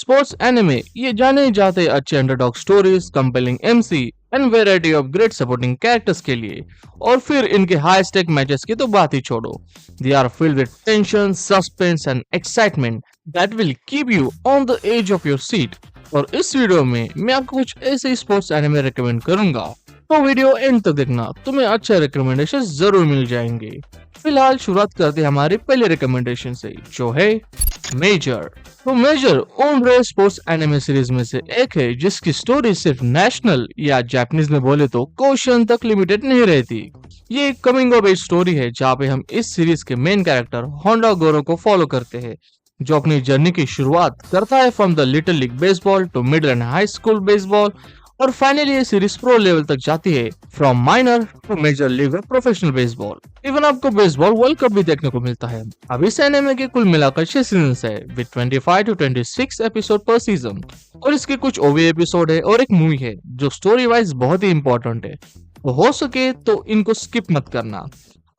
Sports anime ये जाने जाते अच्छे underdog stories, compelling MC and variety of great supporting characters के लिए। और फिर इनके हाई स्टेक मैचेस की तो बात ही छोड़ो। They are filled with tension, suspense and excitement that will keep you on the edge of your seat. और इस वीडियो में मैं आपको कुछ ऐसे स्पोर्ट्स एनिमे रिकमेंड करूंगा, तो वीडियो एंड तक देखना, तुम्हें अच्छे रिकमेंडेशन जरूर मिल जाएंगे। फिलहाल शुरुआत करते हैं हमारे पहले रिकमेंडेशन से, जो है मेजर। तो मेजर उन रेयर स्पोर्ट्स एनिमे सीरीज में से एक है जिसकी स्टोरी सिर्फ नेशनल या जापानीज में बोले तो क्वेश्चन तक लिमिटेड नहीं रहती। ये एक कमिंग ऑफ एज स्टोरी है जहाँ पे हम इस सीरीज के मेन कैरेक्टर होंडा गोरो को फॉलो करते हैं, जो अपनी जर्नी की शुरुआत करता है from the little league baseball to middle and high school baseball, और फाइनली ये सीरीज प्रो लेवल तक जाती है from minor to major league professional baseball. Even आपको बेसबॉल वर्ल्ड कप भी देखने को मिलता है। अब इस एनिमे के कुल मिलाकर 6 सीजन है with 25 to 26 episode per season, और इसके कुछ ओवी एपिसोड है और एक मूवी है जो स्टोरी वाइज बहुत ही इंपॉर्टेंट है। तो हो सके तो इनको स्किप मत करना,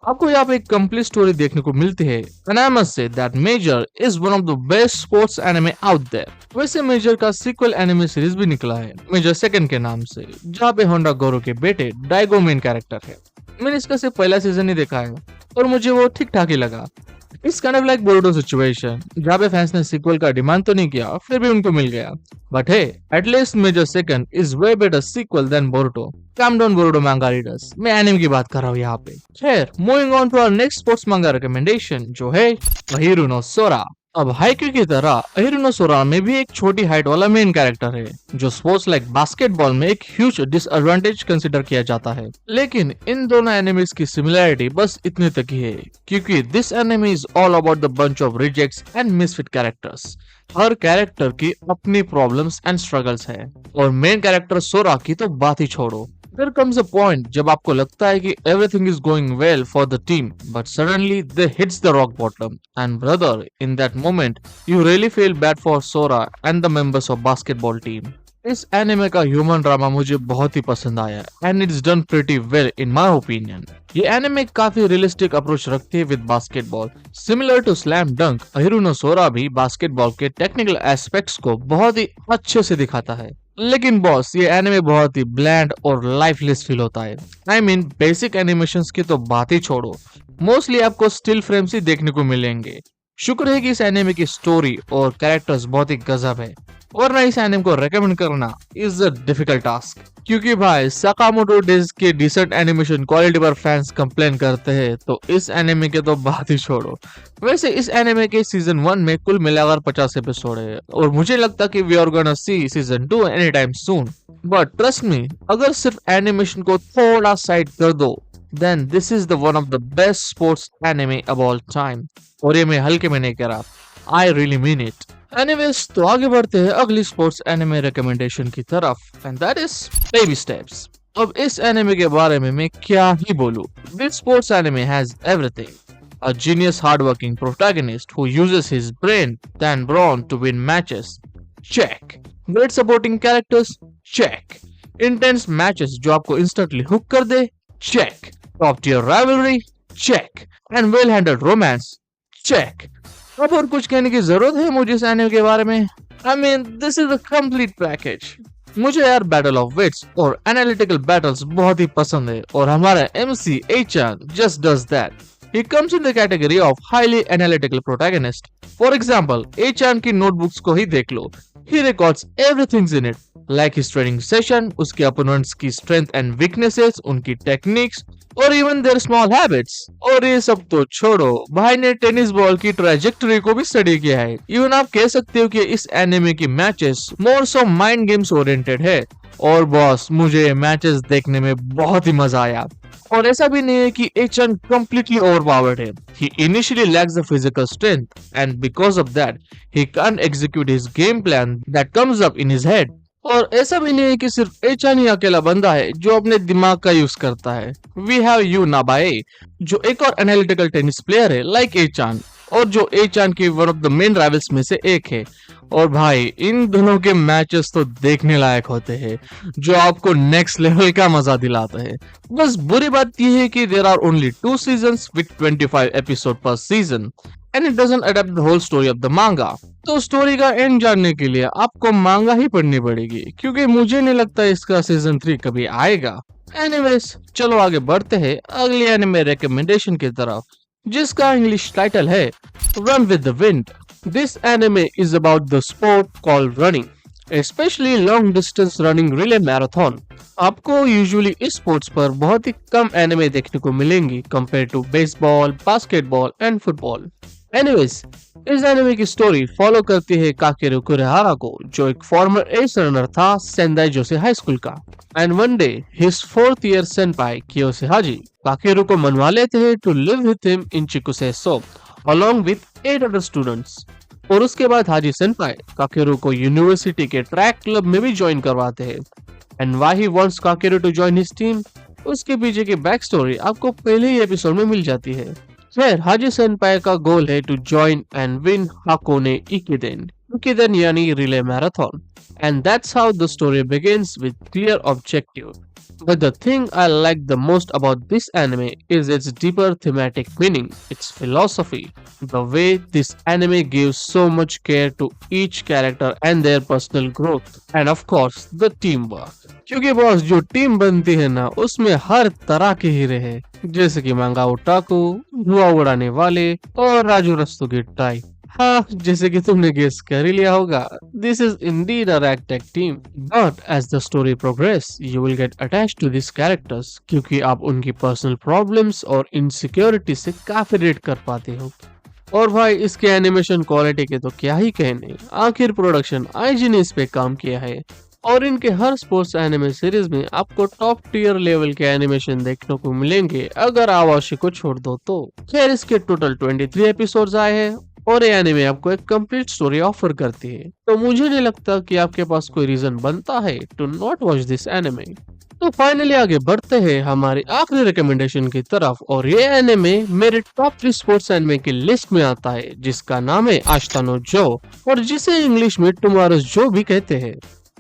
आपको यहाँ पे एक कंप्लीट स्टोरी देखने को मिलती है। And I must say that Major is one of the best sports anime out there। वैसे मेजर का सीक्वल एनिमे सीरीज भी निकला है मेजर सेकंड के नाम से, जहाँ पे होंडा गोरो के बेटे डाइगो मेन कैरेक्टर है। मैंने इसका सिर्फ पहला सीजन ही देखा है और मुझे वो ठीक ठाक ही लगा। इस kind of like Boruto situation, जहाँ पे फैंस ने सीक्वल का डिमांड तो नहीं किया, फिर भी उनको मिल गया। But hey, at least Major Second is way better sequel than Boruto. Calm down Boruto manga readers, मैं एनिमे की बात कर रहा हूँ यहाँ पे। खैर, moving on to our next sports manga recommendation, जो है अहिरु नो सोरा। अब हाइक्यू की तरह अहिरु नो सोरा में भी एक छोटी हाइट वाला मेन कैरेक्टर है, जो स्पोर्ट्स लाइक बास्केटबॉल में एक ह्यूज डिसएडवांटेज कंसीडर किया जाता है। लेकिन इन दोनों एनिमेस की सिमिलरिटी बस इतने तक ही है, क्योंकि this anime is all about the bunch of rejects and misfit characters. Her character की अपनी प्रॉब्लम्स एंड स्ट्रगल्स है, और मेन कैरेक्टर सोरा की तो बात ही छोड़ो। There comes a point जब आपको लगता है कि everything is going well for the team, but suddenly they hits the rock bottom, and brother, in that moment, you really feel bad for Sora and the members of basketball team। इस anime का human drama मुझे बहुत ही पसंद आया, and it's done pretty well in my opinion। ये anime काफी realistic approach रखती है with basketball, similar to Slam Dunk. Ahiru no सोरा भी बास्केटबॉल के टेक्निकल एस्पेक्ट्स को बहुत ही अच्छे से दिखाता है। लेकिन बॉस, ये एनिमे बहुत ही ब्लैंड और लाइफलेस फील होता है। आई मीन बेसिक एनिमेशंस की तो बात ही छोड़ो, मोस्टली आपको स्टिल फ्रेम्स ही देखने को मिलेंगे। शुक्र है कि इस एनिमे की स्टोरी और कैरेक्टर्स बहुत ही गजब है, वरना इस एनिमे को रेकमेंड करना इज अ डिफिकल्ट टास्क। क्योंकि भाई सकामोटो डेज के डिसेंट एनिमेशन क्वालिटी पर फैंस कंप्लेन करते हैं, तो इस एनिमे के तो बात ही छोड़ो। वैसे इस एनिमे के सीजन 1 में कुल मिलाकर 50 एपिसोड है, और मुझे लगता कि we are gonna see season 2 any time soon. But trust me, अगर सिर्फ एनिमेशन को थोड़ा साइड कर दो, then this is the one of the best sports anime of all time। और ये मैं हल्के में नहीं कह रहा, I really mean it। Anyways, तो आगे बढ़ते हैं अगली स्पोर्ट्स एनिमे रिकमेंडेशन की तरफ, and that is Baby Steps। अब इस एनिमे के बारे में मैं क्या ही बोलूं। This sports anime has everything। A genius hardworking protagonist who uses his brain and brawn to win matches, check। Great supporting characters, check। Intense matches जो आपको instantly hook कर दे, check। Top tier rivalry, check। And well handled romance, check। अब और कुछ कहने की जरूरत है मुझे इस एनिमे के बारे में? I mean, this is a complete package। मुझे यार बैटल ऑफ विट्स और एनालिटिकल बैटल्स बहुत ही पसंद है, और हमारा MC एचान just does that। He comes in the category of highly analytical protagonist। For example, एचान की नोटबुक्स को ही देख लो। He records everything in it, like his training session, उसके opponents की strength and weaknesses, उनकी techniques, और इवन देयर स्मॉल हैबिट्स। और ये सब तो छोड़ो, भाई ने टेनिस बॉल की ट्रैजेक्टरी को भी स्टडी किया है। इवन आप कह सकते हो कि इस एनिमे की मैचेस मोर सो माइंड गेम्स ओरिएंटेड है। और बॉस, मुझे ये मैचेस देखने में बहुत ही मजा आया। और ऐसा भी नहीं है कि एचन कंप्लीटली ओवरपावर्ड है। He initially lacks the physical strength, and because of that, he can't execute his game plan that comes up in his head। और ऐसा भी नहीं है कि सिर्फ एचान ही अकेला बंदा है जो अपने दिमाग का यूज करता है। वी हैव यू नाबाए, जो एक और एनालिटिकल टेनिस प्लेयर है लाइक एचान, और जो एचान की one of the main rivals में से एक है। और भाई, इन दोनों के मैचेस तो देखने लायक होते हैं, जो आपको नेक्स्ट लेवल का मजा दिलाता है। बस बुरी बात यह है कि there are only 2 seasons with 25 episode per season. and it doesn't adapt the whole story of the manga. तो स्टोरी का एंड जानने के लिए आपको मांगा ही पढ़नी पड़ेगी, क्योंकि मुझे नहीं लगता इसका सीजन 3 कभी आएगा। एनीवेज, चलो आगे बढ़ते हैं अगली एनिमे रिकमेंडेशन की तरफ, जिसका इंग्लिश टाइटल है run with the wind. This anime is about the sport called running, specially long distance running relay marathon. आपको यूजुअली इस स्पोर्ट्स पर बहुत ही कम एनिमे देखने को मिलेंगी compared to baseball, basketball and football. Anyways, इस एनिमे की स्टोरी फॉलो करती है काकेरू कुरेहारा को, जो एक फॉर्मर एस रनर था सेंदाई जोसे हाई स्कूल का। And one day his 4th year senpai Kiyose Haiji Kakeru को मनवा लेते हैं to live with him in Chikuse so along with 8 other students। और उसके बाद हाजी सेनपाई काकेरू को यूनिवर्सिटी के ट्रैक क्लब में भी ज्वाइन करवाते हैं। And why he wants Kakeru to join his team, उसके पीछे की बैक स्टोरी आपको पहले ही एपिसोड में मिल जाती है। खैर, हाजी सेनपाई का गोल है टू जॉइन एंड विन हाकोने इकिदेन यानी relay marathon, and that's how the story begins with clear objective. But the thing I like the most about this anime is its deeper thematic meaning, its philosophy, the way this anime gives so much care to each character and their personal growth, and of course the teamwork। क्योंकि boss जो team बनती है ना, उसमें हर तरह के हीरे हैं, जैसे कि मांगा ओटाकू, धुआं उड़ाने वाले और राजू रस्तोगी टाइप। हाँ, जैसे कि तुमने गेस कर ही लिया होगा, this is indeed a ragtag team. But as the story progress you will get attached to this characters, क्योंकि आप उनकी पर्सनल प्रॉब्लम्स और इनसिक्योरिटी से काफी रिलेट कर पाते हो। और भाई, इसके एनिमेशन क्वालिटी के तो क्या ही कहने, आखिर प्रोडक्शन आईजी ने इस पे काम किया है। और इनके हर स्पोर्ट्स एनिमे सीरीज में आपको टॉप टियर लेवल के एनिमेशन देखने को मिलेंगे, अगर आवाशी को छोड़ दो तो। खैर, इसके टोटल 23 एपिसोड्स आए हैं और ये एनिमे आपको एक कंप्लीट स्टोरी ऑफर करती है, तो मुझे नहीं लगता कि आपके पास कोई रीजन बनता है to not watch this anime. तो फाइनली आगे बढ़ते हैं हमारी आखिरी रिकमेंडेशन की तरफ, और ये एनिमे मेरे टॉप 3 स्पोर्ट्स एनिमे की लिस्ट में आता है, जिसका नाम है आशिता नो जो, और जिसे इंग्लिश में टुमारोज जो भी कहते हैं।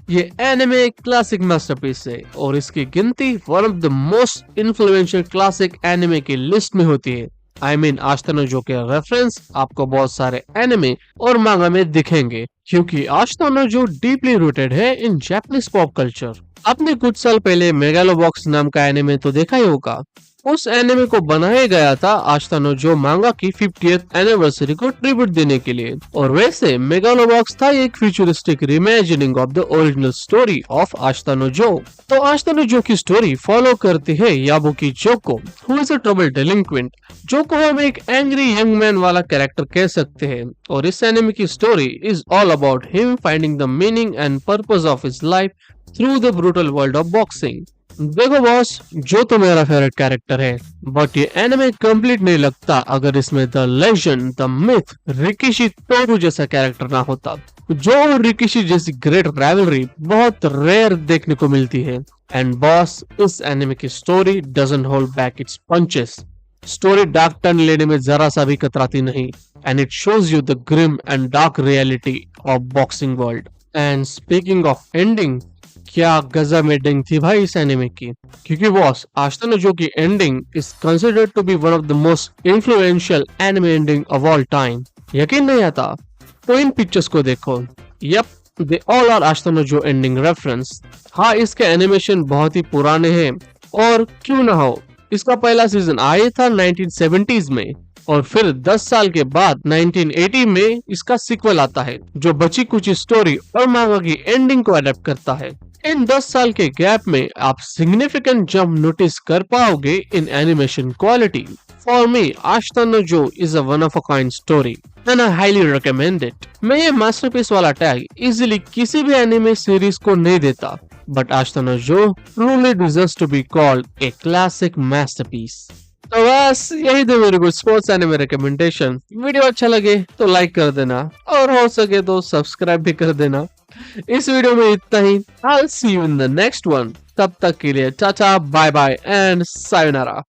ये एनिमे क्लासिक मास्टरपीस है और इसकी गिनती one of the most influential classic anime की लिस्ट में होती है। I mean, आशिता नो जो के रेफरेंस आपको बहुत सारे एनिमे और मांगा में दिखेंगे, क्योंकि आशिता नो जो डीपली रूटेड है इन जापानीज पॉप कल्चर। आपने कुछ साल पहले मेगालोबॉक्स नाम का एनिमे तो देखा ही होगा। उस एनिमे को बनाया गया था आशिता नो जो मांगा की 50th एनिवर्सरी को ट्रिब्यूट देने के लिए, और वैसे मेगालोबॉक्स था एक futuristic reimagining of the original story of Ashita no Joe. तो आशिता नो जो की स्टोरी फॉलो करती है याबुकी जोको, हु इज अ ट्रबल डेलिंक्वेंट। जोको हम एक एंग्री यंग मैन वाला कैरेक्टर कह सकते हैं, और इस एनिमे की story is all about him finding the meaning and purpose of his life through the brutal world of boxing. देखो बॉस, जो तो मेरा फेवरेट कैरेक्टर है, बट ये एनिमे कंप्लीट नहीं लगता अगर इसमें the legend, the myth Rikishi Toru जैसा कैरेक्टर ना होता। जो और रिकिशी जैसी ग्रेट राइवलरी बहुत रेयर देखने को मिलती है। एंड बॉस, इस एनिमे की story doesn't hold back its punches. Story dark turn लेने में जरा सा भी कतराती नहीं, and it shows you the grim and dark reality of boxing world. And speaking of ending, क्या गजब एंडिंग थी भाई इस एनिमे की, क्योंकि बॉस आशिता नो जो की ending is considered to be one of the most influential anime ending of all time. यकीन नहीं आता तो इन पिक्चर्स को देखो। Yup, they all are Ashita no Joe ending reference. हाँ, इसके एनिमेशन बहुत ही पुराने हैं, और क्यों ना हो, इसका पहला सीजन आया था 1970s में, और फिर 10 साल के बाद 1980 में इसका सीक्वल आता है, जो बची कुछ स्टोरी और मांगा की एंडिंग को अडेप्ट करता है। इन 10 साल के गैप में आप सिग्निफिकेंट जंप नोटिस कर पाओगे in animation quality. For me, Ashita no Joe is a one of a kind story and I highly recommend it. मैं ये मास्टरपीस वाला टैग इजीली किसी भी एनिमे सीरीज को नहीं देता, बट आशिता नो जो truly deserves to be called a classic masterpiece। तो बस यही थे मेरे कुछ स्पोर्ट्स एनिमे रिकमेंडेशन। वीडियो अच्छा लगे तो लाइक कर देना, और हो सके तो सब्सक्राइब भी कर देना। इस वीडियो में इतना ही। I'll see you in the next one। तब तक के लिए tata, bye bye and sayonara.